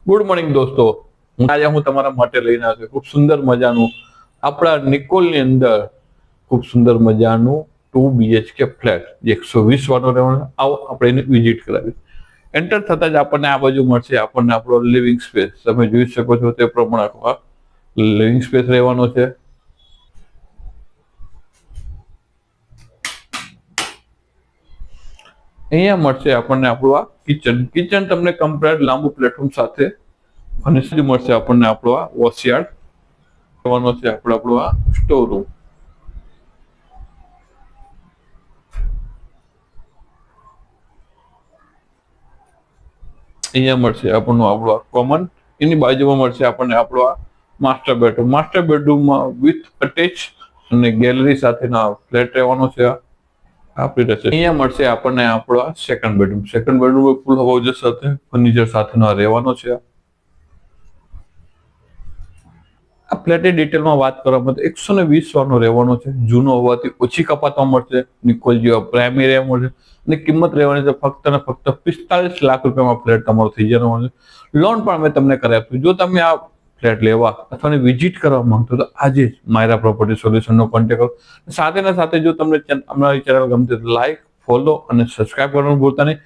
Good morning દોસ્તો, આજે હું તમારા માટે લઈને આવ્યો છું ખૂબ સુંદર મજાનું આપણા નિકોલની અંદર ખૂબ સુંદર મજાનું 2 BHK ફ્લેટ જે 120 વાળો રહેવાનો. આવો આપણે એને વિઝિટ કરાવી. એન્ટર થતા જ આપણને આ બાજુ મળશે આપણને આપણો લિવિંગ સ્પેસ. તમે જોઈ શકો છો તે પ્રમાણે આ લિવિંગ સ્પેસ રહેવાનો છે. અહીંયા મળશે આપણને આપણું આ કિચન તમને કમ્પ્લીટ લાંબુ પ્લેટફોર્મ સાથે અને સીધું મળશે આપણને આપણો આ વોશયાર્ડ રહેવાનો છે. આપણો આ સ્ટોર રૂમ. અહીંયા મળશે આપણો આ કોમન. એની બાજુમાં મળશે આપણને આપણો આ માસ્ટર બેડરૂમમાં વિથ અટેચ અને ગેલેરી સાથેના ફ્લેટ રહેવાનો છે. અહીંયા મળશે આપણને આપણો આ સેકન્ડ બેડરૂમ ફૂલ હાઉસ સાથે ફર્નિચર સાથેનો રહેવાનો છે. આ ફ્લેટની ડિટેલમાં વાત કરવામાં 120 વારનો રહેવાનો છે. જૂનો હોવાથી ઓછી કપાતમાં મળશે. નિકોલ જેવા પ્રાઇમરી રહેવા મળશે અને કિંમત રહેવાની છે ફક્ત ને ફક્ત 45 લાખ રૂપિયામાં ફ્લેટ તમારો થઈ જવાનો છે. લોન પણ અમે તમને કરાવી આપશું. જો તમે આ ફ્લેટ લેવા અથવા વિઝિટ કરવા માંગતો તો આજે જ માયરા પ્રોપર્ટી સોલ્યુશનનો કોન્ટેક્ટ કરો. સાથે જો તમને અમારી ચેનલ ગમતી લાઈક, ફોલો અને સબસ્ક્રાઇબ કરવાનું ભૂલતા નહીં.